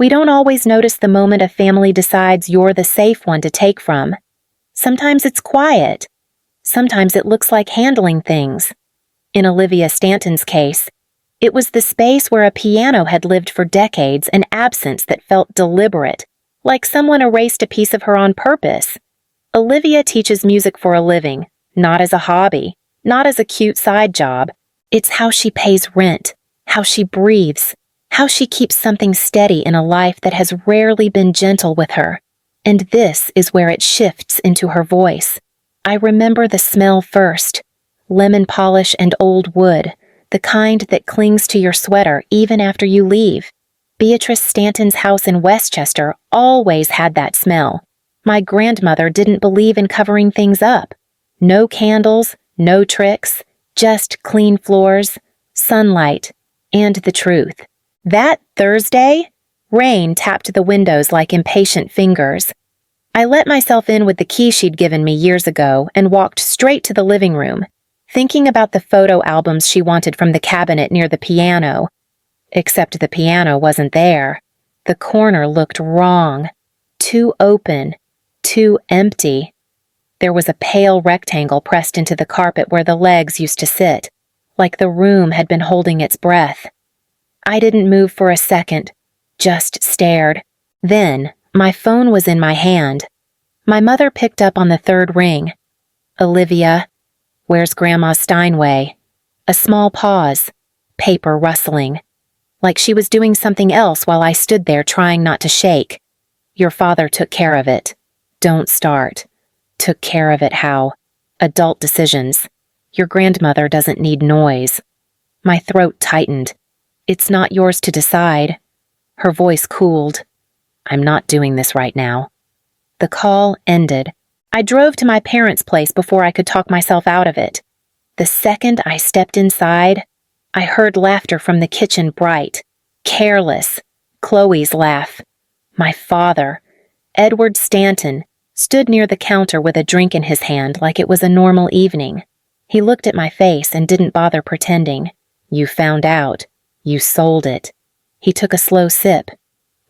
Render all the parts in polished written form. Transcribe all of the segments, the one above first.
We don't always notice the moment a family decides you're the safe one to take from. Sometimes it's quiet. Sometimes it looks like handling things. In Olivia Stanton's case, it was the space where a piano had lived for decades, an absence that felt deliberate, like someone erased a piece of her on purpose. Olivia teaches music for a living, not as a hobby, not as a cute side job. It's how she pays rent, how she breathes, how she keeps something steady in a life that has rarely been gentle with her. And this is where it shifts into her voice. I remember the smell first, lemon polish and old wood, the kind that clings to your sweater even after you leave. Beatrice Stanton's house in Westchester always had that smell. My grandmother didn't believe in covering things up. No candles, no tricks, just clean floors, sunlight, and the truth. That Thursday, rain tapped the windows like impatient fingers. I let myself in with the key she'd given me years ago and walked straight to the living room, thinking about the photo albums she wanted from the cabinet near the piano. Except the piano wasn't there. The corner looked wrong. Too open. Too empty. There was a pale rectangle pressed into the carpet where the legs used to sit, like the room had been holding its breath. I didn't move for a second, just stared. Then, my phone was in my hand. My mother picked up on the third ring. "Olivia, where's Grandma Steinway?" A small pause, paper rustling, like she was doing something else while I stood there trying not to shake. "Your father took care of it." Don't start. Took care of it how? Adult decisions. Your grandmother doesn't need noise. My throat tightened. "It's not yours to decide." Her voice cooled. "I'm not doing this right now." The call ended. I drove to my parents' place before I could talk myself out of it. The second I stepped inside, I heard laughter from the kitchen, bright, careless. Chloe's laugh. My father, Edward Stanton, stood near the counter with a drink in his hand like it was a normal evening. He looked at my face and didn't bother pretending. "You found out. You sold it." He took a slow sip.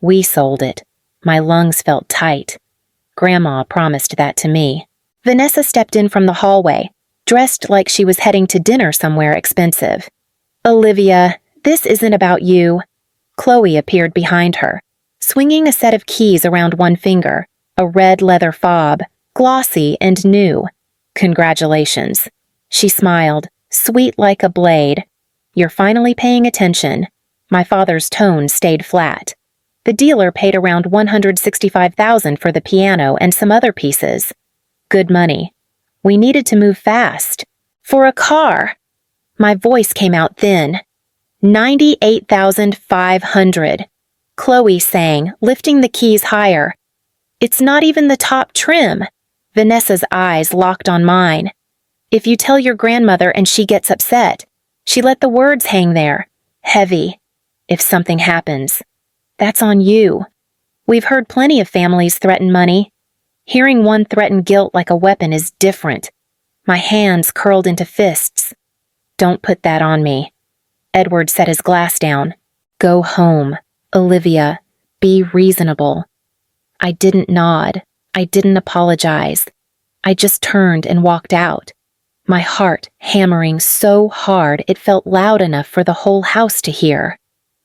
"We sold it." My lungs felt tight. Grandma promised that to me. Vanessa stepped in from the hallway, dressed like she was heading to dinner somewhere expensive. "Olivia, this isn't about you." Chloe appeared behind her, swinging a set of keys around one finger, a red leather fob, glossy and new. "Congratulations." She smiled, sweet like a blade. "You're finally paying attention." My father's tone stayed flat. "The dealer paid around $165,000 for the piano and some other pieces. Good money. We needed to move fast. For a car." My voice came out thin. $98,500. Chloe sang, lifting the keys higher. "It's not even the top trim." Vanessa's eyes locked on mine. "If you tell your grandmother and she gets upset." She let the words hang there, heavy. "If something happens, that's on you." We've heard plenty of families threaten money. Hearing one threaten guilt like a weapon is different. My hands curled into fists. "Don't put that on me." Edward set his glass down. "Go home. Olivia, be reasonable." I didn't nod. I didn't apologize. I just turned and walked out. My heart hammering so hard it felt loud enough for the whole house to hear.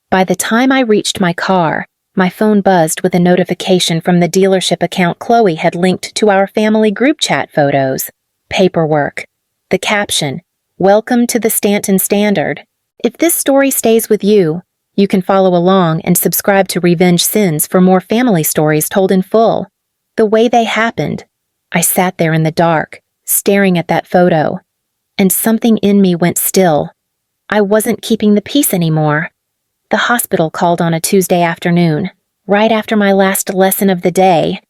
By the time I reached my car, my phone buzzed with a notification from the dealership account Chloe had linked to our family group chat photos. Paperwork. The caption, "Welcome to the Stanton Standard." If this story stays with you, you can follow along and subscribe to Revenge Sins for more family stories told in full. The way they happened. I sat there in the dark, staring at that photo, and something in me went still. I wasn't keeping the peace anymore. The hospital called on a Tuesday afternoon, right after my last lesson of the day.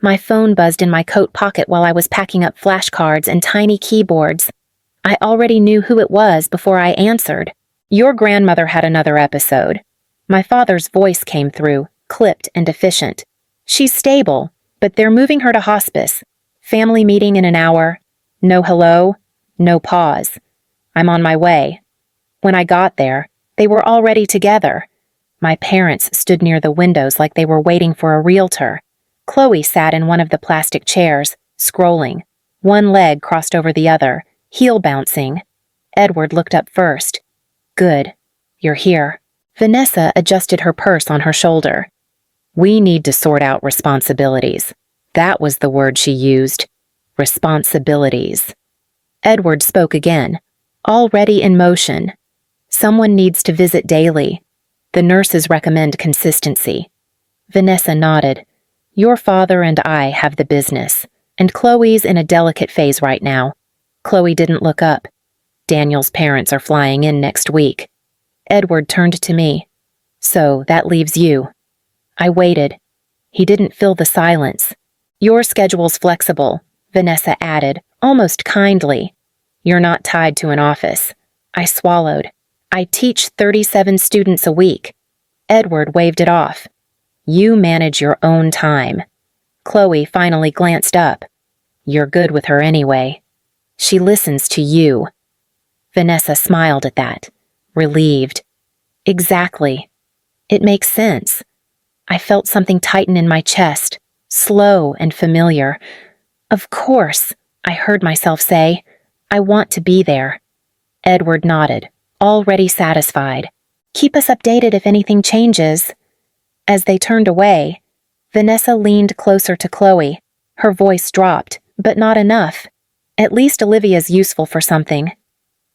My phone buzzed in my coat pocket while I was packing up flashcards and tiny keyboards. I already knew who it was before I answered. "Your grandmother had another episode." My father's voice came through, clipped and efficient. "She's stable, but they're moving her to hospice. Family meeting in an hour. No hello, no pause. I'm on my way." When I got there, they were already together. My parents stood near the windows like they were waiting for a realtor. Chloe sat in one of the plastic chairs, scrolling, one leg crossed over the other, heel bouncing. Edward looked up first. Good. You're here. Vanessa adjusted her purse on her shoulder. We need to sort out responsibilities. That was the word she used. Responsibilities. Edward spoke again, already in motion. Someone needs to visit daily. The nurses recommend consistency. Vanessa nodded. Your father and I have the business, and Chloe's in a delicate phase right now. Chloe didn't look up. Daniel's parents are flying in next week. Edward turned to me. So that leaves you. I waited. He didn't fill the silence. Your schedule's flexible, Vanessa added, almost kindly. You're not tied to an office. I swallowed. I teach 37 students a week. Edward waved it off. You manage your own time. Chloe finally glanced up. You're good with her anyway. She listens to you. Vanessa smiled at that, relieved. Exactly. It makes sense. I felt something tighten in my chest, slow and familiar. Of course, I heard myself say. I want to be there. Edward nodded, already satisfied. Keep us updated if anything changes. As they turned away, Vanessa leaned closer to Chloe. Her voice dropped, but not enough. At least Olivia's useful for something.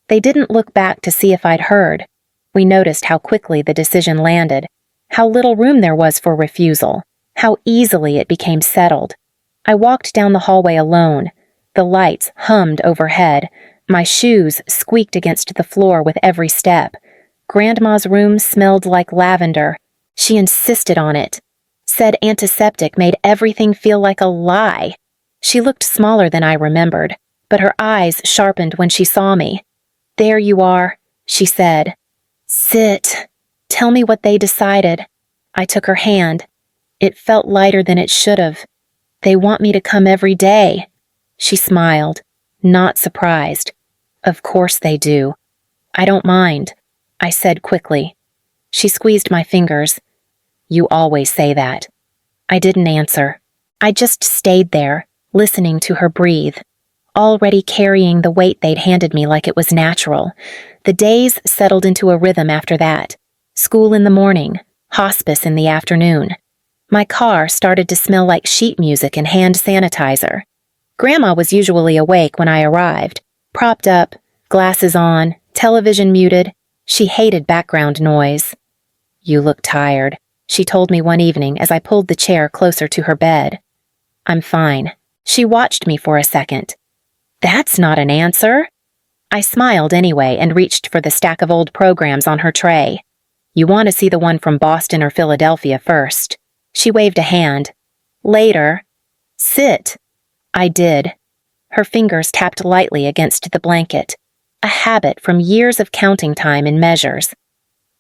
They didn't look back to see if I'd heard. We noticed how quickly the decision landed, how little room there was for refusal, how easily it became settled. I walked down the hallway alone. The lights hummed overhead. My shoes squeaked against the floor with every step. Grandma's room smelled like lavender. She insisted on it. Said antiseptic made everything feel like a lie. She looked smaller than I remembered, but her eyes sharpened when she saw me. There you are, she said. Sit. Tell me what they decided. I took her hand. It felt lighter than it should have. They want me to come every day. She smiled, not surprised. Of course they do. I don't mind, I said quickly. She squeezed my fingers. You always say that. I didn't answer. I just stayed there, listening to her breathe, already carrying the weight they'd handed me like it was natural. The days settled into a rhythm after that. School in the morning, hospice in the afternoon. My car started to smell like sheet music and hand sanitizer. Grandma was usually awake when I arrived, propped up, glasses on, television muted. She hated background noise. You look tired, she told me one evening as I pulled the chair closer to her bed. I'm fine. She watched me for a second. That's not an answer. I smiled anyway and reached for the stack of old programs on her tray. You want to see the one from Boston or Philadelphia first. She waved a hand. Later. Sit. I did. Her fingers tapped lightly against the blanket, a habit from years of counting time in measures.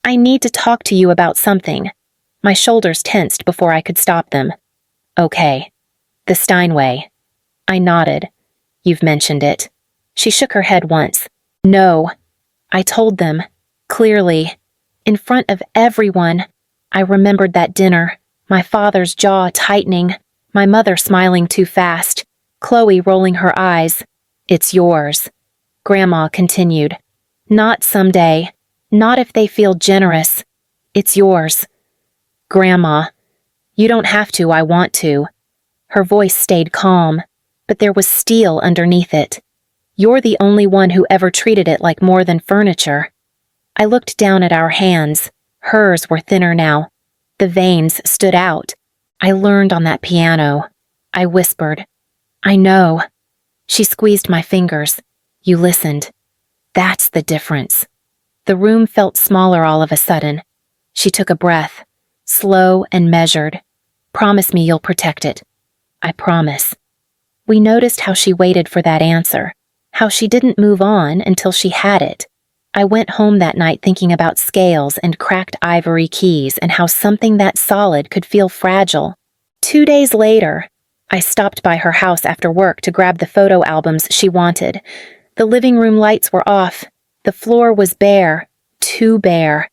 I need to talk to you about something. My shoulders tensed before I could stop them. Okay. The Steinway. I nodded. You've mentioned it. She shook her head once. No. I told them. Clearly. In front of everyone. I remembered that dinner. My father's jaw tightening. My mother smiling too fast. Chloe rolling her eyes. It's yours. Grandma continued. Not someday. Not if they feel generous. It's yours. Grandma. You don't have to, I want to. Her voice stayed calm, but there was steel underneath it. You're the only one who ever treated it like more than furniture. I looked down at our hands. Hers were thinner now. The veins stood out. I learned on that piano. I whispered. I know. She squeezed my fingers. You listened. That's the difference. The room felt smaller all of a sudden. She took a breath, slow and measured. Promise me you'll protect it. I promise. We noticed how she waited for that answer, how she didn't move on until she had it. I went home that night thinking about scales and cracked ivory keys and how something that solid could feel fragile. 2 days later, I stopped by her house after work to grab the photo albums she wanted. The living room lights were off. The floor was bare, too bare.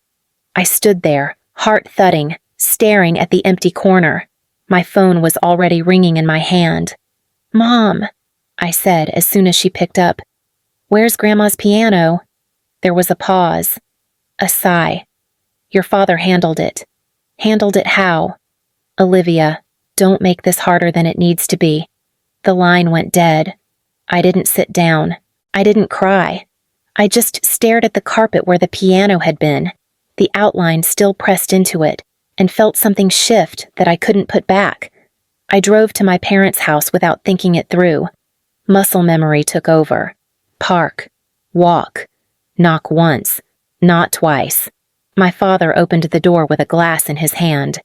I stood there, heart thudding, staring at the empty corner. My phone was already ringing in my hand. "Mom," I said as soon as she picked up. "Where's Grandma's piano?" There was a pause. A sigh. "Your father handled it." "Handled it how?" "Olivia, don't make this harder than it needs to be." The line went dead. I didn't sit down. I didn't cry. I just stared at the carpet where the piano had been, the outline still pressed into it, and felt something shift that I couldn't put back. I drove to my parents' house without thinking it through. Muscle memory took over. Park. Walk. Knock once. Not twice. My father opened the door with a glass in his hand.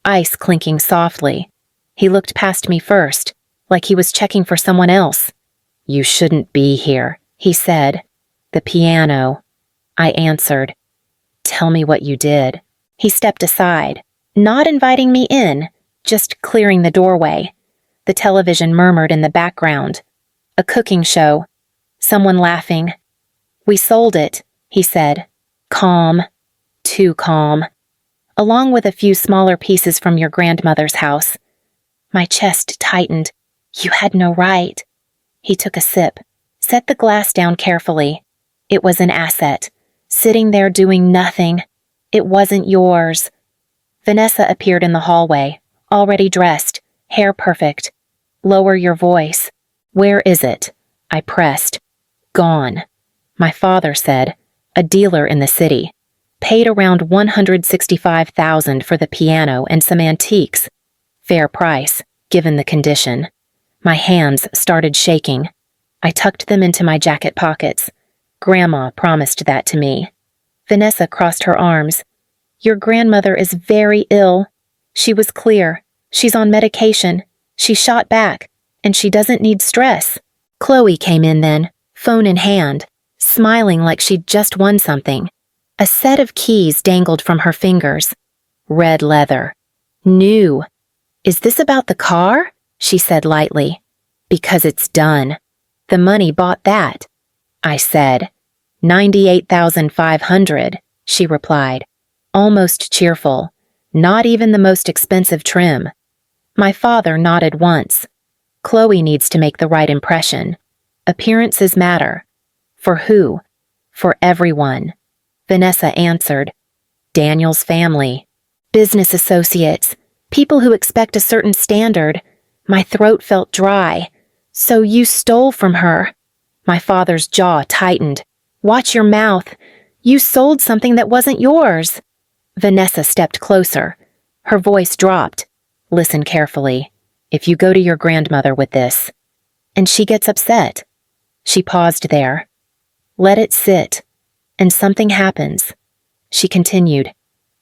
Ice clinking softly. He looked past me first, like he was checking for someone else. "You shouldn't be here," he said. "The piano." I answered. "Tell me what you did." He stepped aside, not inviting me in, just clearing the doorway. The television murmured in the background. A cooking show. Someone laughing. "We sold it," he said. Calm. Too calm. "Along with a few smaller pieces from your grandmother's house." My chest tightened. "You had no right." He took a sip, set the glass down carefully. "It was an asset. Sitting there doing nothing. It wasn't yours." Vanessa appeared in the hallway, already dressed, hair perfect. "Lower your voice." "Where is it?" I pressed. "Gone." My father said. "A dealer in the city. Paid around $165,000 for the piano and some antiques. Fair price, given the condition." My hands started shaking. I tucked them into my jacket pockets. Grandma promised that to me. Vanessa crossed her arms. "Your grandmother is very ill." She was clear. "She's on medication. She shot back. And she doesn't need stress." Chloe came in then, phone in hand, smiling like she'd just won something. A set of keys dangled from her fingers. Red leather. New. "Is this about the car?" she said lightly. "Because it's done. The money bought that." I said. $98,500, she replied, almost cheerful. "Not even the most expensive trim." My father nodded once. "Chloe needs to make the right impression. Appearances matter." "For who?" "For everyone." Vanessa answered. "Daniel's family. Business associates. People who expect a certain standard." My throat felt dry. "So you stole from her." My father's jaw tightened. "Watch your mouth. You sold something that wasn't yours." Vanessa stepped closer. Her voice dropped. "Listen carefully. If you go to your grandmother with this, and she gets upset." She paused there. "Let it sit. And something happens." She continued.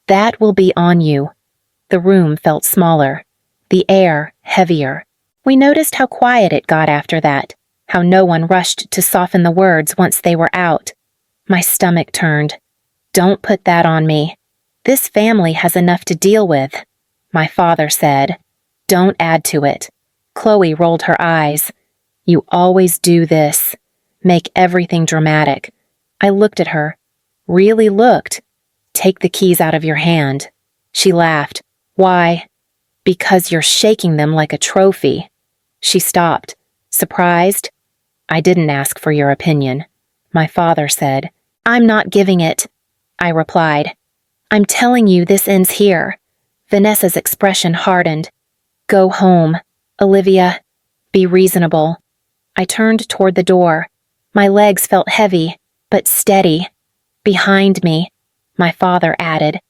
"That will be on you." The room felt smaller. The air heavier. We noticed how quiet it got after that, how no one rushed to soften the words once they were out. My stomach turned. "Don't put that on me. This family has enough to deal with," my father said. "Don't add to it." Chloe rolled her eyes. "You always do this. Make everything dramatic." I looked at her. Really looked. "Take the keys out of your hand." She laughed. "Why?" "Because you're shaking them like a trophy." She stopped. Surprised? "I didn't ask for your opinion," my father said. "I'm not giving it," I replied. "I'm telling you this ends here." Vanessa's expression hardened. "Go home, Olivia. Be reasonable." I turned toward the door. My legs felt heavy, but steady. "Behind me," my father added.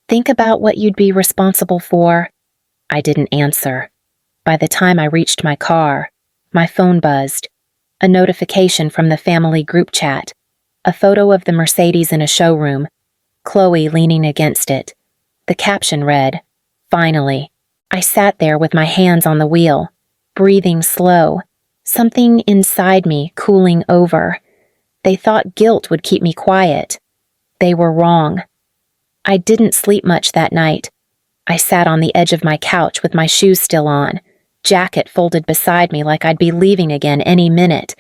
"Think about what you'd be responsible for." I didn't answer. By the time I reached my car, my phone buzzed. A notification from the family group chat. A photo of the Mercedes in a showroom. Chloe leaning against it. The caption read, "Finally." I sat there with my hands on the wheel, breathing slow, something inside me cooling over. They thought guilt would keep me quiet. They were wrong. I didn't sleep much that night. I sat on the edge of my couch with my shoes still on, jacket folded beside me like I'd be leaving again any minute.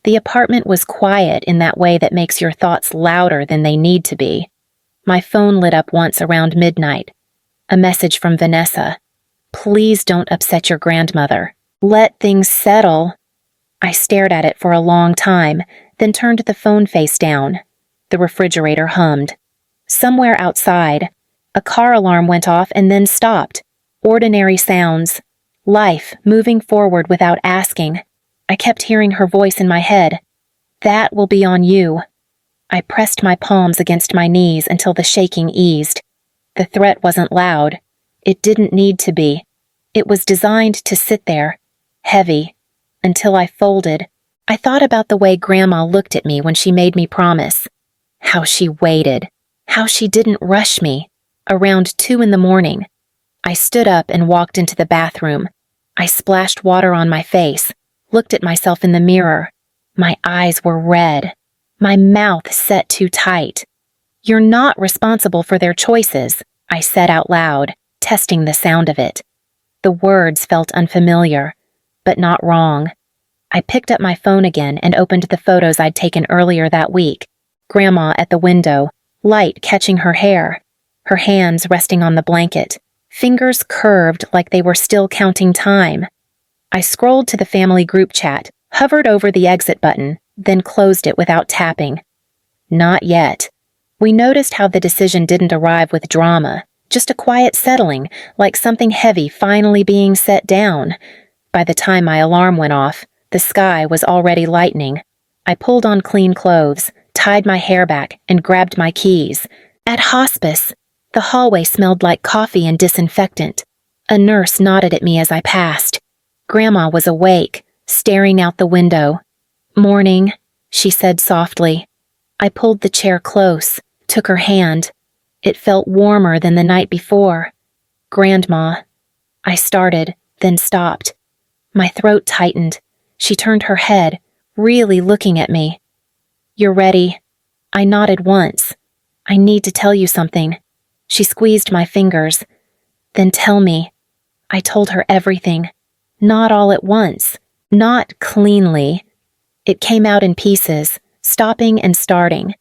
The apartment was quiet in that way that makes your thoughts louder than they need to be. My phone lit up once around midnight. A message from Vanessa. Please don't upset your grandmother. Let things settle. I stared at it for a long time, then turned the phone face down. The refrigerator hummed. Somewhere outside, a car alarm went off and then stopped. Ordinary sounds. Life moving forward without asking. I kept hearing her voice in my head. That will be on you. I pressed my palms against my knees until the shaking eased. The threat wasn't loud. It didn't need to be. It was designed to sit there, heavy, until I folded. I thought about the way Grandma looked at me when she made me promise. How she waited. How she didn't rush me. Around 2 a.m. I stood up and walked into the bathroom. I splashed water on my face, looked at myself in the mirror. My eyes were red. My mouth set too tight. You're not responsible for their choices, I said out loud, testing the sound of it. The words felt unfamiliar, but not wrong. I picked up my phone again and opened the photos I'd taken earlier that week. Grandma at the window, light catching her hair, her hands resting on the blanket, fingers curved like they were still counting time. I scrolled to the family group chat, hovered over the exit button, then closed it without tapping. Not yet. We noticed how the decision didn't arrive with drama, just a quiet settling, like something heavy finally being set down. By the time my alarm went off, the sky was already lightening. I pulled on clean clothes, tied my hair back, and grabbed my keys. At Hospice, the hallway smelled like coffee and disinfectant. A nurse nodded at me as I passed. Grandma was awake, staring out the window. "Morning," she said softly. I pulled the chair close, took her hand. It felt warmer than the night before. "Grandma," I started, then stopped. My throat tightened. She turned her head, really looking at me. "You're ready." I nodded once. "I need to tell you something." She squeezed my fingers. "Then tell me." I told her everything. Not all at once. Not cleanly. It came out in pieces, stopping and starting.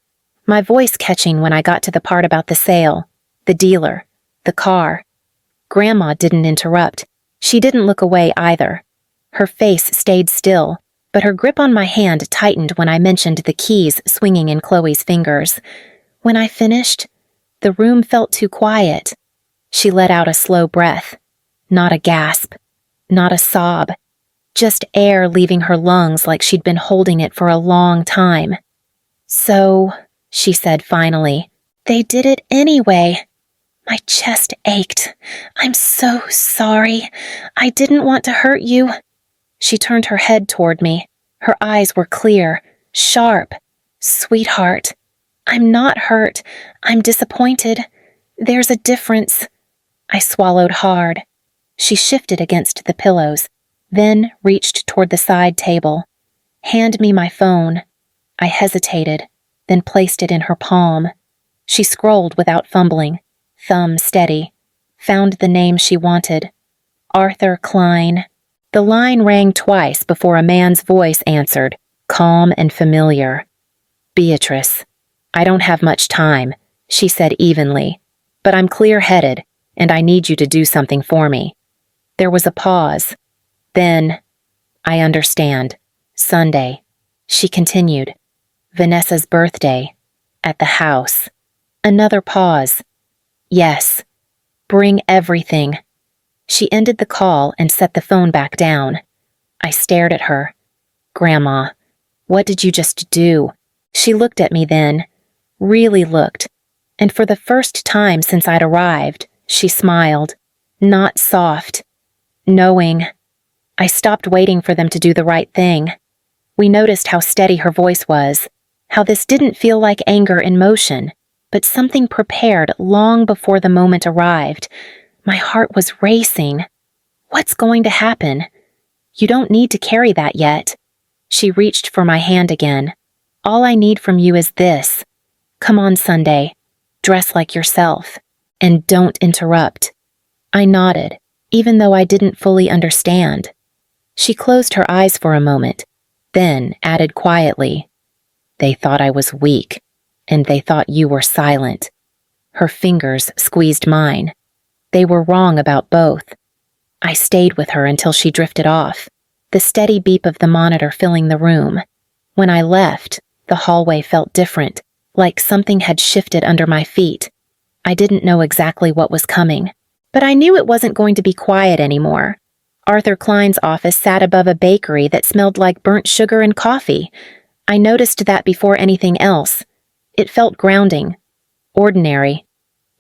My voice catching when I got to the part about the sale, the dealer, the car. Grandma didn't interrupt. She didn't look away either. Her face stayed still, but her grip on my hand tightened when I mentioned the keys swinging in Chloe's fingers. When I finished, the room felt too quiet. She let out a slow breath. Not a gasp. Not a sob. Just air leaving her lungs like she'd been holding it for a long time. "So," she said finally, "they did it anyway." My chest ached. "I'm so sorry. I didn't want to hurt you." She turned her head toward me. Her eyes were clear, sharp. "Sweetheart, I'm not hurt. I'm disappointed. There's a difference." I swallowed hard. She shifted against the pillows, then reached toward the side table. "Hand me my phone." I hesitated, then placed it in her palm. She scrolled without fumbling, thumb steady, found the name she wanted. Arthur Klein. The line rang twice before a man's voice answered, calm and familiar. "Beatrice, I don't have much time," she said evenly, "but I'm clear-headed, and I need you to do something for me." There was a pause. Then, "I understand. Sunday," she continued. "Vanessa's birthday. At the house." Another pause. "Yes. Bring everything." She ended the call and set the phone back down. I stared at her. "Grandma, what did you just do?" She looked at me then, really looked, and for the first time since I'd arrived, she smiled. Not soft. Knowing. I stopped waiting for them to do the right thing. We noticed how steady her voice was, how this didn't feel like anger in motion, but something prepared long before the moment arrived. My heart was racing. What's going to happen? "You don't need to carry that yet." She reached for my hand again. "All I need from you is this. Come on Sunday. Dress like yourself. And don't interrupt." I nodded, even though I didn't fully understand. She closed her eyes for a moment, then added quietly, "They thought I was weak, and they thought you were silent. Her fingers squeezed mine. They were wrong about both. I stayed with her until she drifted off, the steady beep of the monitor filling the room. When I left, the hallway felt different, like something had shifted under my feet. I didn't know exactly what was coming, but I knew it wasn't going to be quiet anymore. Arthur Klein's office sat above a bakery that smelled like burnt sugar and coffee. I noticed that before anything else. It felt grounding, ordinary,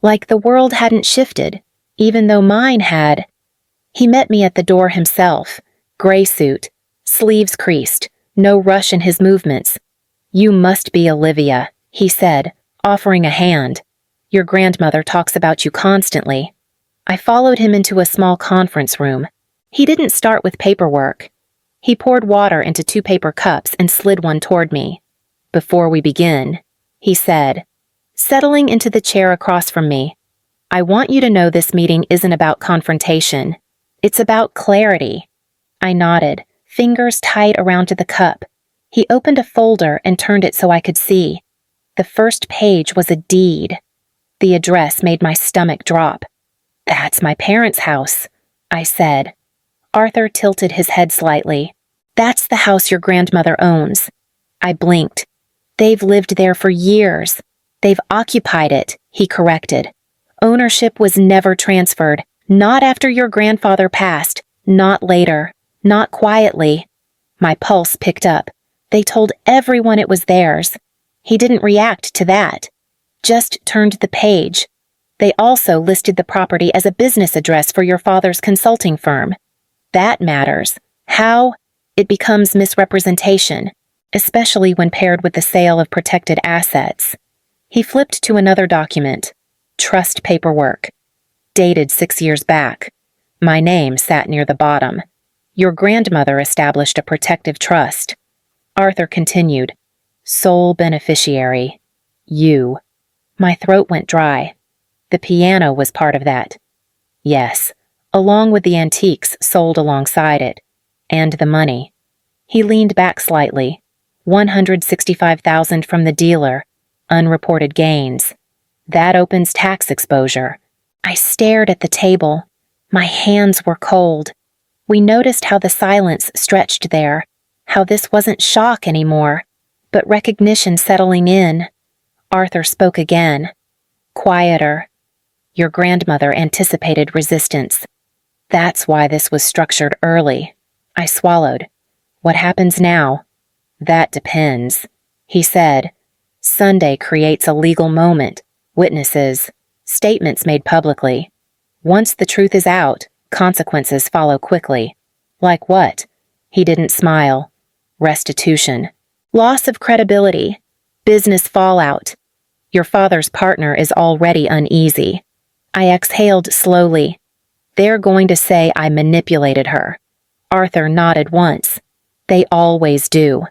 like the world hadn't shifted, even though mine had. He met me at the door himself, gray suit, sleeves creased, no rush in his movements. "You must be Olivia," he said, offering a hand. "Your grandmother talks about you constantly." I followed him into a small conference room. He didn't start with paperwork. He poured water into 2 paper cups and slid one toward me. "Before we begin," he said, settling into the chair across from me, "I want you to know this meeting isn't about confrontation. It's about clarity." I nodded, fingers tight around to the cup. He opened a folder and turned it so I could see. The first page was a deed. The address made my stomach drop. "That's my parents' house," I said. Arthur tilted his head slightly. "That's the house your grandmother owns." I blinked. "They've lived there for years. They've occupied it," he corrected. "Ownership was never transferred, not after your grandfather passed, not later, not quietly." My pulse picked up. They told everyone it was theirs. He didn't react to that, just turned the page. "They also listed the property as a business address for your father's consulting firm. That matters. How? It becomes misrepresentation, especially when paired with the sale of protected assets." He flipped to another document. Trust paperwork. Dated 6 years back. My name sat near the bottom. "Your grandmother established a protective trust." Arthur continued. "Sole beneficiary. You." My throat went dry. "The piano was part of that." "Yes, along with the antiques sold alongside it. And the money." He leaned back slightly. $165,000 from the dealer. Unreported gains. That opens tax exposure. I stared at the table. My hands were cold. We noticed how the silence stretched there, how this wasn't shock anymore, but recognition settling in. Arthur spoke again. Quieter. "Your grandmother anticipated resistance. That's why this was structured early." I swallowed. "What happens now?" "That depends," he said. "Sunday creates a legal moment. Witnesses. Statements made publicly. Once the truth is out, consequences follow quickly." "Like what?" He didn't smile. "Restitution. Loss of credibility. Business fallout. Your father's partner is already uneasy." I exhaled slowly. "They're going to say I manipulated her." Arthur nodded once. "They always do."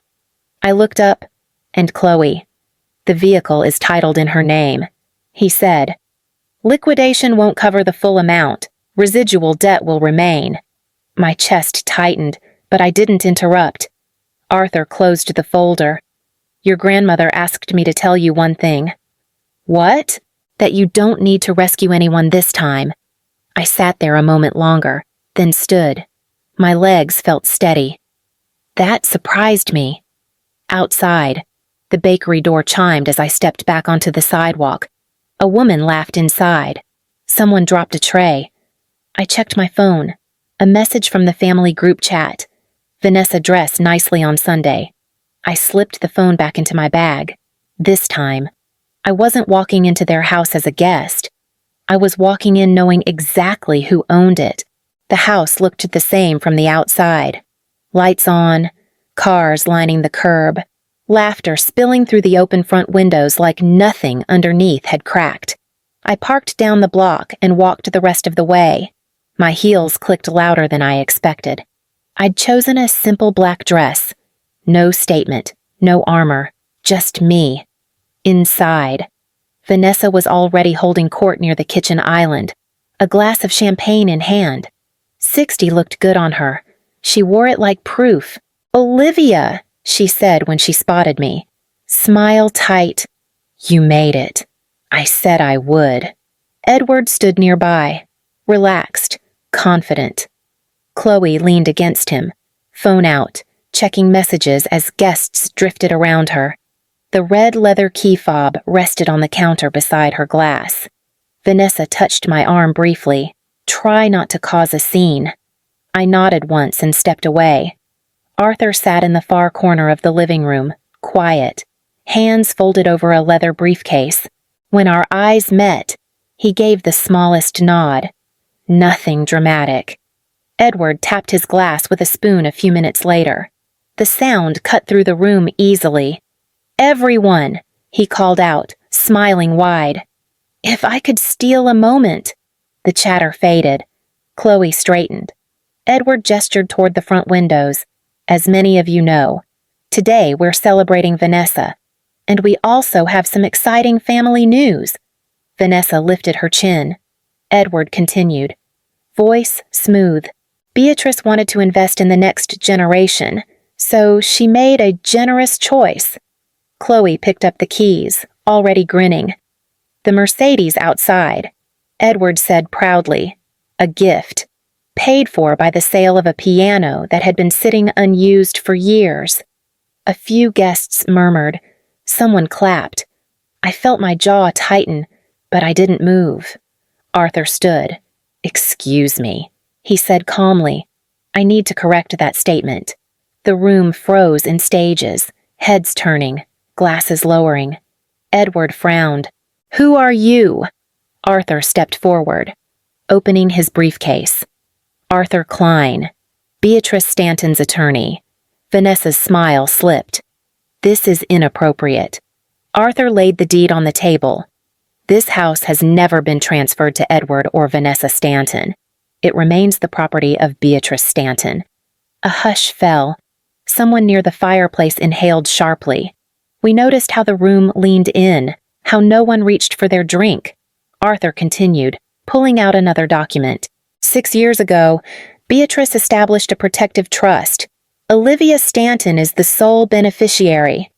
I looked up, and Chloe. "The vehicle is titled in her name," he said. "Liquidation won't cover the full amount. Residual debt will remain." My chest tightened, but I didn't interrupt. Arthur closed the folder. "Your grandmother asked me to tell you one thing." "What?" "That you don't need to rescue anyone this time." I sat there a moment longer, then stood. My legs felt steady. That surprised me. Outside, the bakery door chimed as I stepped back onto the sidewalk. A woman laughed inside. Someone dropped a tray. I checked my phone. A message from the family group chat. "Vanessa dressed nicely on Sunday." I slipped the phone back into my bag. This time, I wasn't walking into their house as a guest. I was walking in knowing exactly who owned it. The house looked the same from the outside. Lights on, cars lining the curb, laughter spilling through the open front windows like nothing underneath had cracked. I parked down the block and walked the rest of the way. My heels clicked louder than I expected. I'd chosen a simple black dress. No statement, no armor, just me. Inside, Vanessa was already holding court near the kitchen island, a glass of champagne in hand. 60 looked good on her. She wore it like proof. "Olivia," she said when she spotted me. "Smile tight." "You made it." I said I would. Edward stood nearby, relaxed, confident. Chloe leaned against him, phone out, checking messages as guests drifted around her. The red leather key fob rested on the counter beside her glass. Vanessa touched my arm briefly. Try not to cause a scene. I nodded once and stepped away. Arthur sat in the far corner of the living room, quiet, hands folded over a leather briefcase. When our eyes met, he gave the smallest nod. Nothing dramatic. Edward tapped his glass with a spoon a few minutes later. The sound cut through the room easily. "Everyone," he called out, smiling wide. "If I could steal a moment." The chatter faded. Chloe straightened. Edward gestured toward the front windows. "As many of you know, today we're celebrating Vanessa. And we also have some exciting family news." Vanessa lifted her chin. Edward continued, voice smooth. "Beatrice wanted to invest in the next generation, so she made a generous choice." Chloe picked up the keys, already grinning. "The Mercedes outside," Edward said proudly. "A gift, paid for by the sale of a piano that had been sitting unused for years." A few guests murmured. Someone clapped. I felt my jaw tighten, but I didn't move. Arthur stood. "Excuse me," he said calmly. "I need to correct that statement." The room froze in stages, heads turning, glasses lowering. Edward frowned. "Who are you?" Arthur stepped forward, opening his briefcase. Arthur Klein, Beatrice Stanton's attorney. Vanessa's smile slipped. "This is inappropriate." Arthur laid the deed on the table. "This house has never been transferred to Edward or Vanessa Stanton. It remains the property of Beatrice Stanton." A hush fell. Someone near the fireplace inhaled sharply. We noticed how the room leaned in, how no one reached for their drink. Arthur continued, pulling out another document. 6 years ago, Beatrice established a protective trust. Olivia Stanton is the sole beneficiary.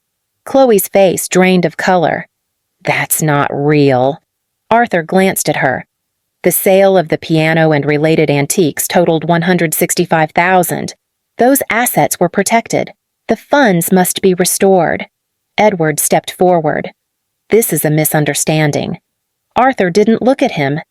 Chloe's face drained of color. "That's not real." Arthur glanced at her. "The sale of the piano and related antiques totaled $165,000. Those assets were protected. The funds must be restored." Edward stepped forward. "This is a misunderstanding." Arthur didn't look at him.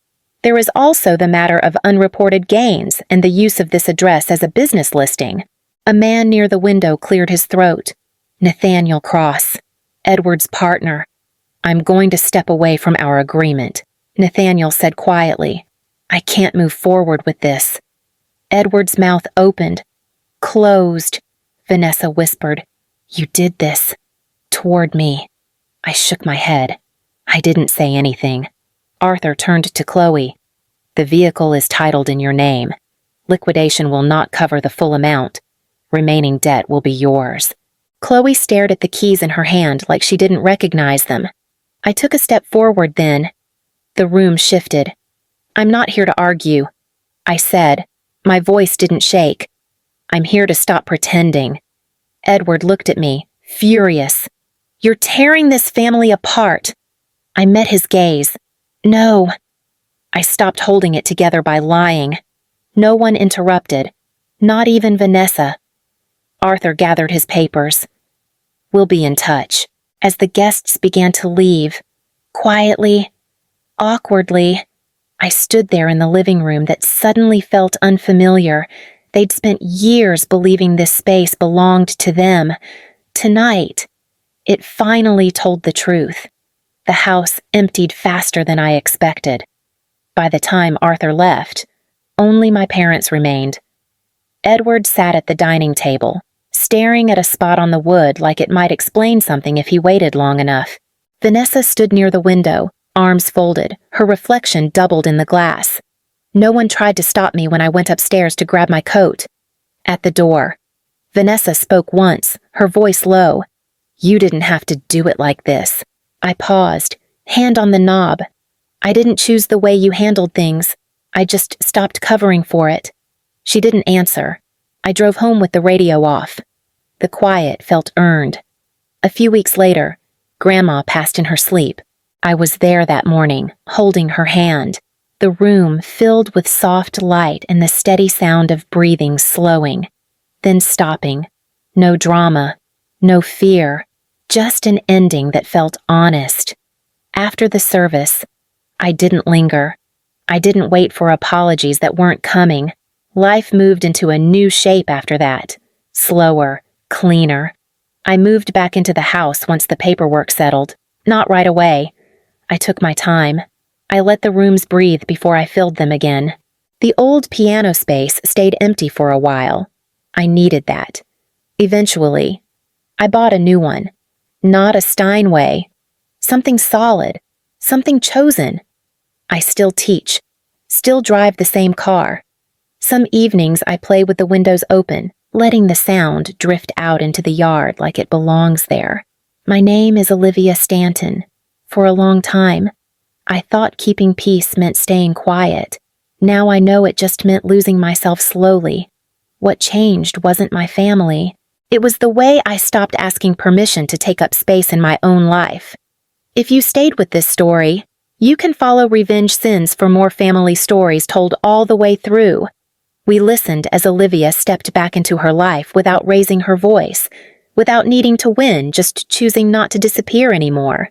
There was also the matter of unreported gains and the use of this address as a business listing. A man near the window cleared his throat. "Nathaniel Cross, Edward's partner. I'm going to step away from our agreement," Nathaniel said quietly. "I can't move forward with this." Edward's mouth opened. "Closed," Vanessa whispered. "You did this. Toward me." I shook my head. I didn't say anything. Arthur turned to Chloe. "The vehicle is titled in your name. Liquidation will not cover the full amount. Remaining debt will be yours." Chloe stared at the keys in her hand like she didn't recognize them. I took a step forward then. The room shifted. "I'm not here to argue," I said. My voice didn't shake. "I'm here to stop pretending." Edward looked at me, furious. "You're tearing this family apart." I met his gaze. "No." I stopped holding it together by lying. No one interrupted, not even Vanessa. Arthur gathered his papers. "We'll be in touch." As the guests began to leave, quietly, awkwardly, I stood there in the living room that suddenly felt unfamiliar. They'd spent years believing this space belonged to them. Tonight, it finally told the truth. The house emptied faster than I expected. By the time Arthur left, only my parents remained. Edward sat at the dining table, staring at a spot on the wood like it might explain something if he waited long enough. Vanessa stood near the window, arms folded, her reflection doubled in the glass. No one tried to stop me when I went upstairs to grab my coat. At the door, Vanessa spoke once, her voice low. "You didn't have to do it like this." I paused, hand on the knob. "I didn't choose the way you handled things. I just stopped covering for it." She didn't answer. I drove home with the radio off. The quiet felt earned. A few weeks later, Grandma passed in her sleep. I was there that morning, holding her hand, the room filled with soft light and the steady sound of breathing slowing, then stopping. No drama, no fear, just an ending that felt honest. After the service, I didn't linger. I didn't wait for apologies that weren't coming. Life moved into a new shape after that. Slower, cleaner. I moved back into the house once the paperwork settled. Not right away. I took my time. I let the rooms breathe before I filled them again. The old piano space stayed empty for a while. I needed that. Eventually, I bought a new one. Not a Steinway. Something solid. Something chosen. I still teach. Still drive the same car. Some evenings I play with the windows open, letting the sound drift out into the yard like it belongs there. My name is Olivia Stanton. For a long time, I thought keeping peace meant staying quiet. Now I know it just meant losing myself slowly. What changed wasn't my family. It was the way I stopped asking permission to take up space in my own life. If you stayed with this story, you can follow Revenge Sins for more family stories told all the way through. We listened as Olivia stepped back into her life without raising her voice, without needing to win, just choosing not to disappear anymore.